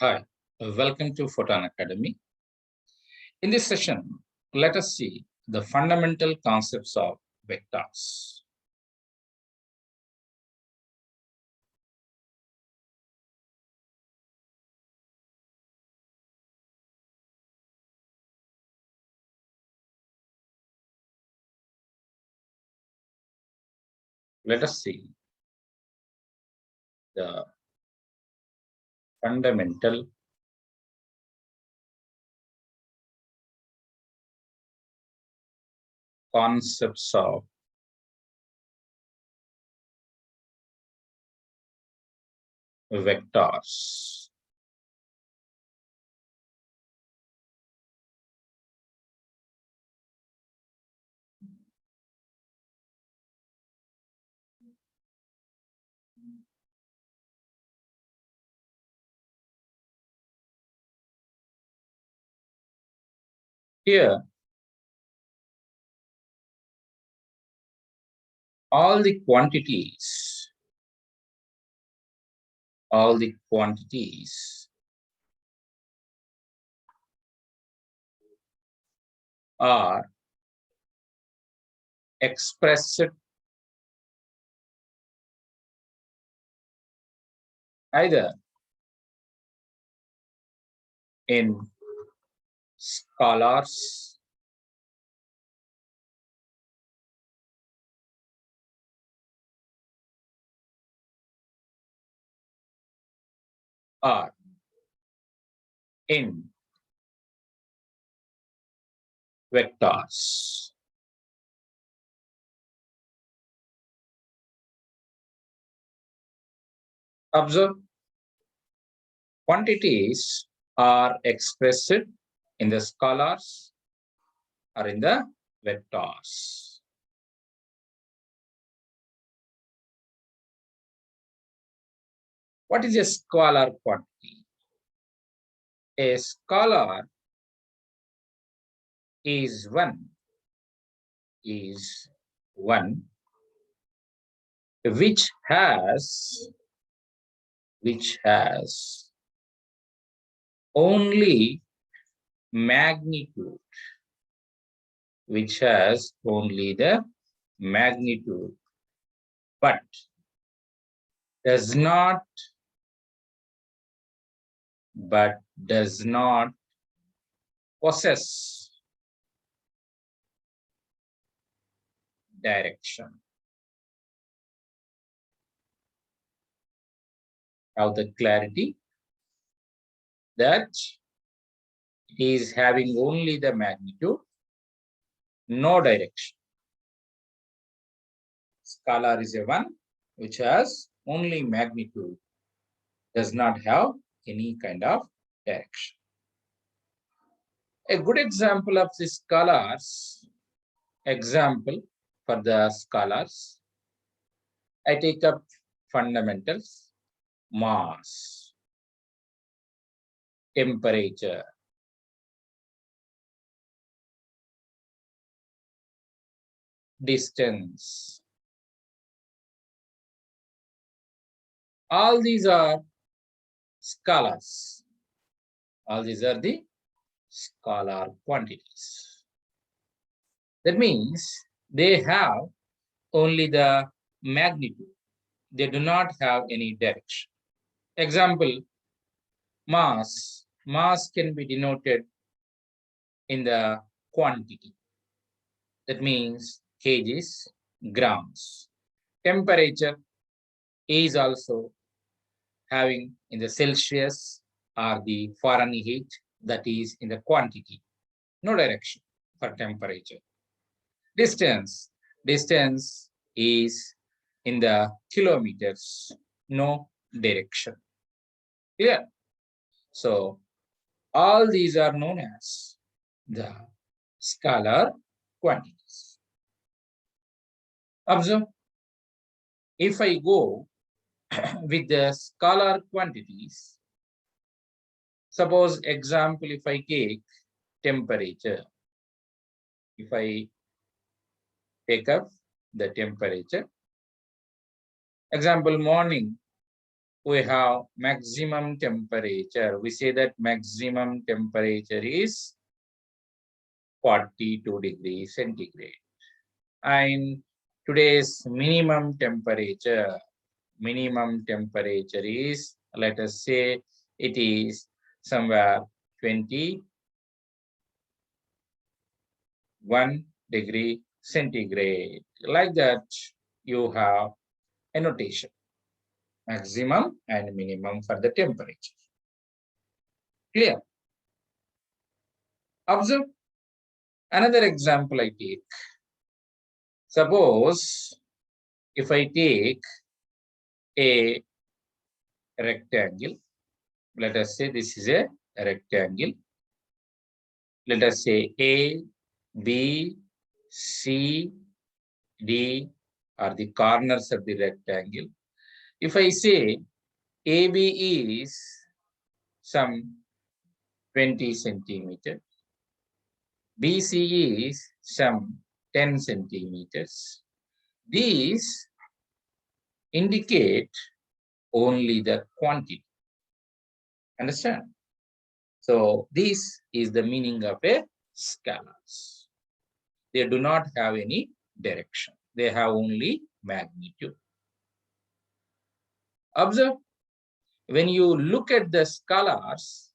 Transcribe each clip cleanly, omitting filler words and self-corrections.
Hi, welcome to Photon Academy. In this session, let us see the fundamental concepts of vectors. Let us see the fundamental concepts of vectors. Here, all the quantities are expressed either in scalars or in vectors. Observe, quantities are expressed in the scalars or in the vectors. What is a scalar quantity? A scalar is one which has only magnitude, which has only the magnitude, but does not possess direction. Have the clarity that it is having only the magnitude, no direction. Scalar is a one which has only magnitude, does not have any kind of direction. A good example of the scalars, I take up fundamentals, mass, temperature, distance. All these are scalars. All these are the scalar quantities. That means they have only the magnitude. They do not have any direction. Example, mass. Mass can be denoted in the quantity. That means kgs, grams. Temperature is also having in the Celsius or the Fahrenheit, that is in the quantity. No direction for temperature. Distance is in the kilometers, no direction. Clear? So all these are known as the scalar quantities. Observe, if I go with the scalar quantities, suppose example, if I take temperature, if I take up the temperature, example morning, we have maximum temperature. We say that maximum temperature is 42 degrees centigrade. And today's minimum temperature is, let us say, it is somewhere 21 degree centigrade. Like that, you have a notation, maximum and minimum for the temperature. Clear? Observe another example I take. Suppose if I take a rectangle, let us say this is a rectangle. Let us say A, B, C, D are the corners of the rectangle. If I say AB is some 20 centimeters, BC is some 10 centimeters, these indicate only the quantity. Understand? So this is the meaning of a scalars. They do not have any direction. They have only magnitude. Observe, when you look at the scalars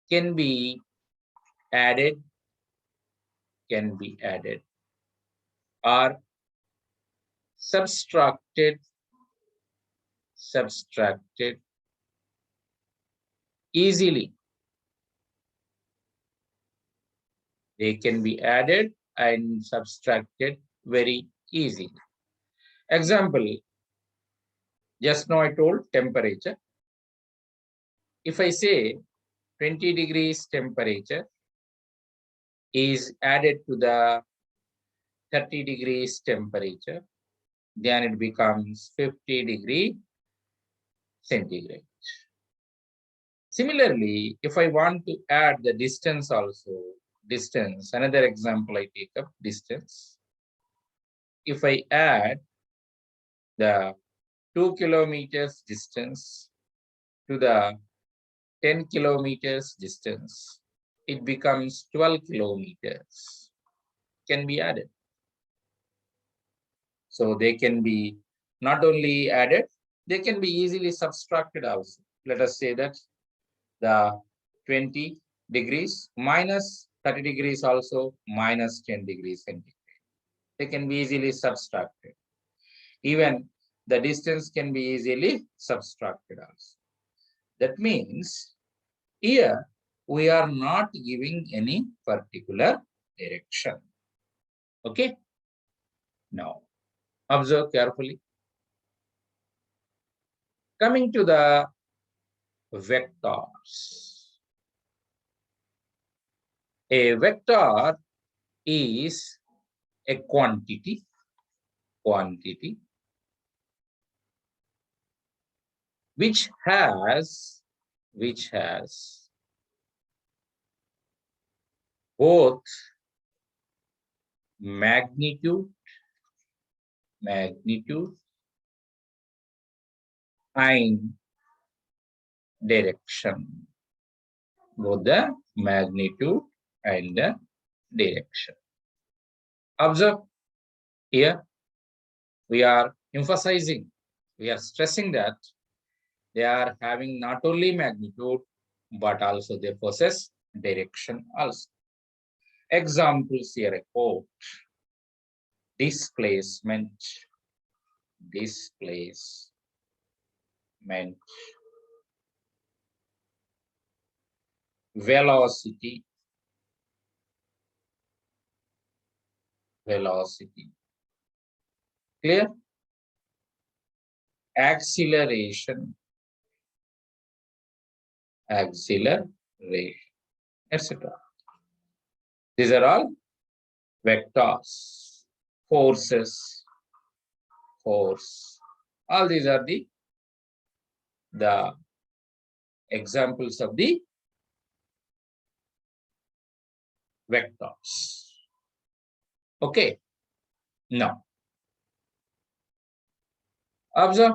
can be added, or subtracted easily. They can be added and subtracted very easily. Example, just now I told temperature. If I say 20 degrees temperature is added to the 30 degrees temperature, then it becomes 50 degree centigrade. Similarly, if I want to add the distance also, another example I take up distance. If I add the 2 kilometers distance to the 10 kilometers distance, it becomes 12 kilometers, can be added. So they can be not only added, they can be easily subtracted also. Let us say that the 20 degrees minus 30 degrees also minus 10 degrees centigrade. They can be easily subtracted. Even the distance can be easily subtracted also. That means here we are not giving any particular direction. Okay? Now, observe carefully. Coming to the vectors. A vector is a quantity which has both magnitude and direction. Both the magnitude and the direction. Observe here, we are emphasizing, we are stressing that they are having not only magnitude, but also they possess direction also. Examples here I quote: displacement, velocity, clear? Acceleration, etc. These are all vectors. Forces, all these are the examples of the vectors. Okay, now Observe,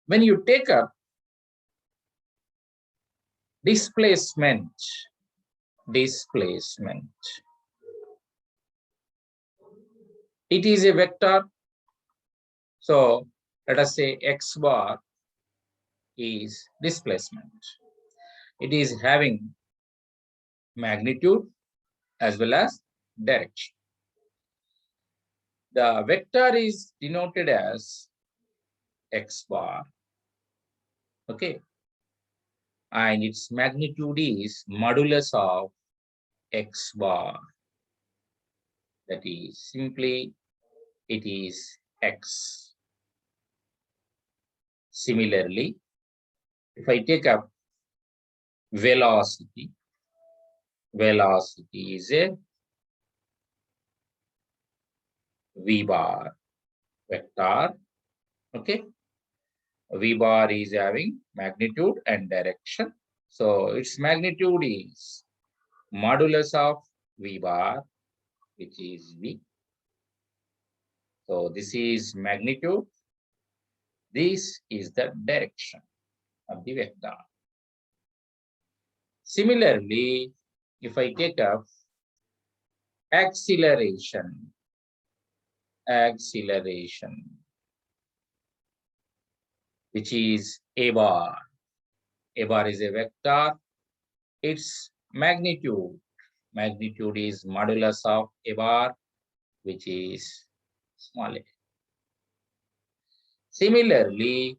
when you take up displacement, it is a vector. So let us say x bar is displacement. It is having magnitude as well as direction. The vector is denoted as x bar, okay, and its magnitude is modulus of x bar. That is simply it is x. Similarly, if I take up velocity is a v bar vector, okay. V bar is having magnitude and direction. So its magnitude is modulus of V bar, which is V. So this is magnitude. This is the direction of the vector. Similarly, if I take up acceleration, which is A bar. A bar is a vector. Its magnitude is modulus of A bar, which is small a. Similarly,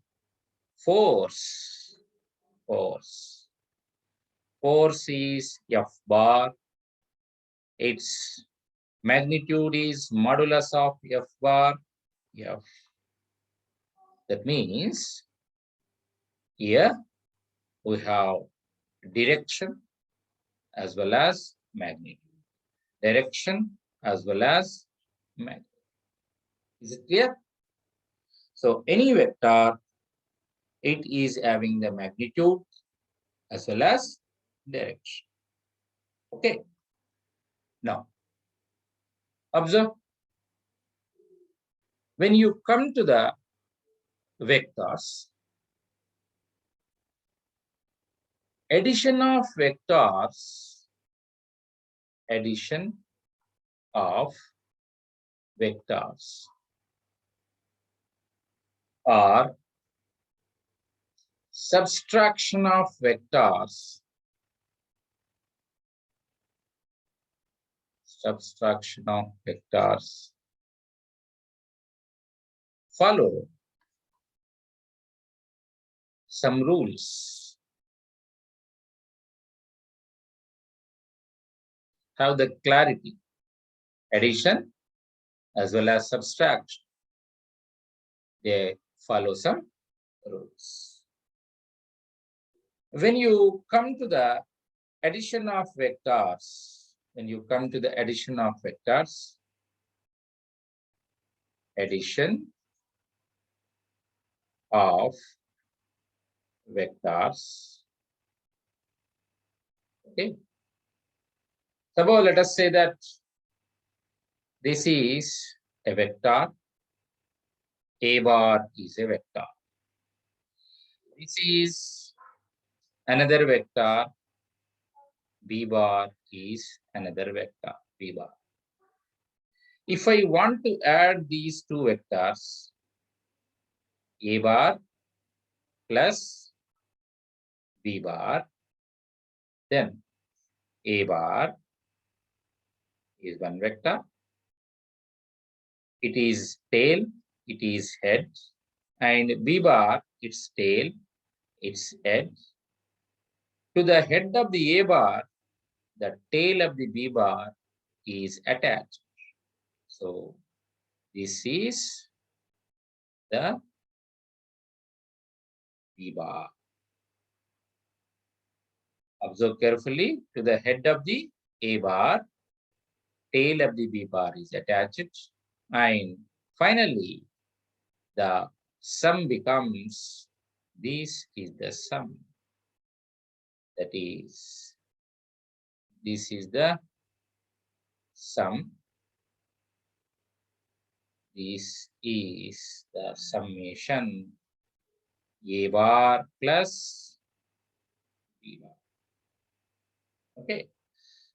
force is F bar. Its magnitude is modulus of F bar, F. That means here we have direction as well as magnitude. Direction as well as magnitude. Is it clear? So any vector, it is having the magnitude as well as direction. Okay. Now, observe, when you come to the vectors, addition of vectors or subtraction of vectors follow some rules. Have the clarity. Addition as well as subtraction, they follow some rules. When you come to the addition of vectors, addition of vectors, okay. Suppose let us say that this is a vector, A bar is a vector. This is another vector, B bar is another vector, B bar. If I want to add these two vectors, A bar plus B bar, then A bar is one vector. It is tail, it is head, and B bar, its tail, its head. To the head of the A bar, the tail of the B bar is attached. So this is the B bar. Observe carefully, to the head of the A bar, tail of the B bar is attached, and finally the sum becomes, this is the sum. That is, this is the sum This is the summation A bar plus B bar. Okay.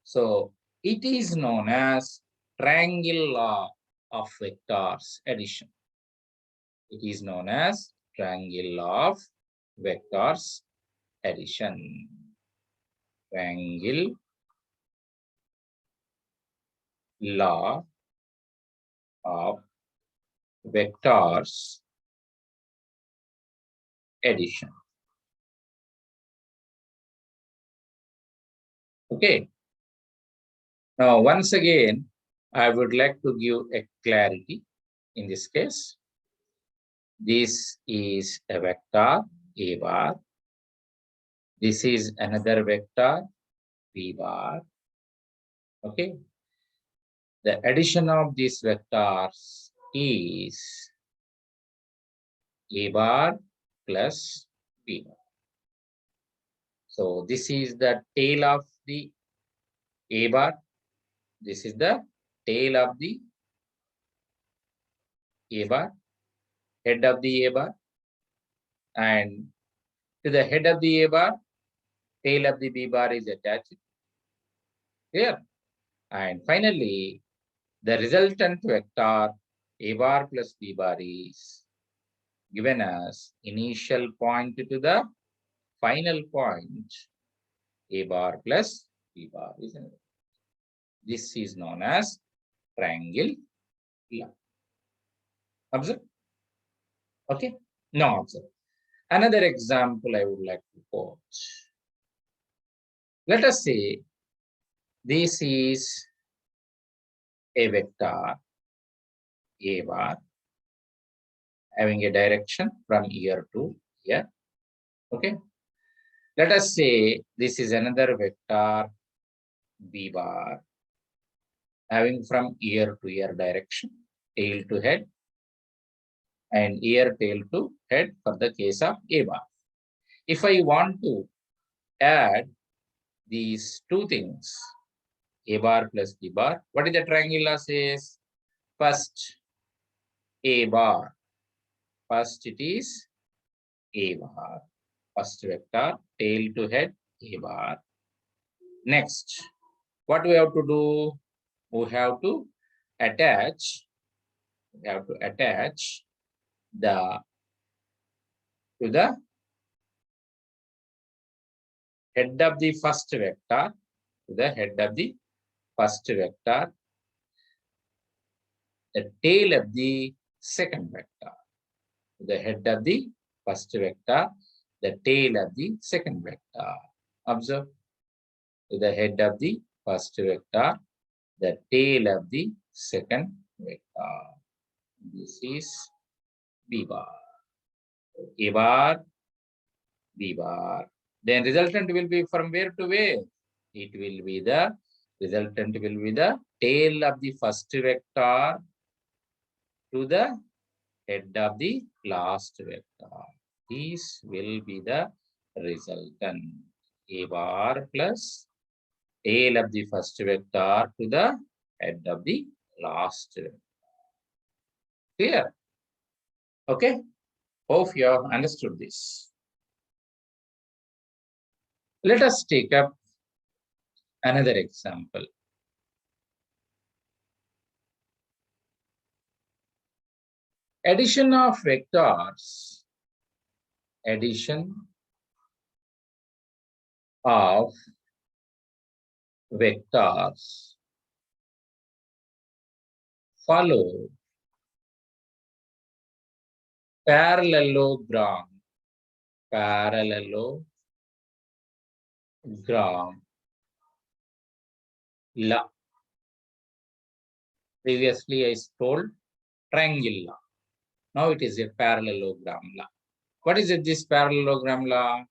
So it is known as triangle law of vectors addition. It is known as triangle law of vectors addition. Triangle law of vectors addition. Okay. Now, once again, I would like to give a clarity in this case. This is a vector A bar. This is another vector B bar. Okay. The addition of these vectors is A bar plus B bar. So this is the tail of the A bar. This is the tail of the A bar, head of the A bar, and to the head of the A bar, tail of the B bar is attached here. And finally, the resultant vector A bar plus B bar is given as initial point to the final point A bar plus B bar is another. This is known as triangle law. Observe. Okay. Now observe. Another example I would like to quote. Let us say this is a vector A bar having a direction from here to here. Okay. Let us say this is another vector B bar having from ear to ear direction, tail to head, and ear tail to head for the case of A bar. If I want to add these two things, A bar plus B bar, what is the triangle law says? First, A bar. First it is A bar. First vector, tail to head, A bar. Next, what we have to do? We have to attach the to the head of the first vector, to the head of the first vector, the tail of the second vector, to the head of the first vector, the tail of the second vector. Observe, to the head of the first vector, the tail of the second vector. This is B bar. A bar, B bar. Then resultant will be from where to where? It will be the resultant will be the tail of the first vector to the head of the last vector. This will be the resultant. A bar plus tail of the first vector to the head of the last vector. Clear? Okay. Hope you have understood this. Let us take up another example. Addition of vectors. Addition of vectors follow parallelogram law. Previously I told triangle law. Now it is a parallelogram law. What is it, this parallelogram law?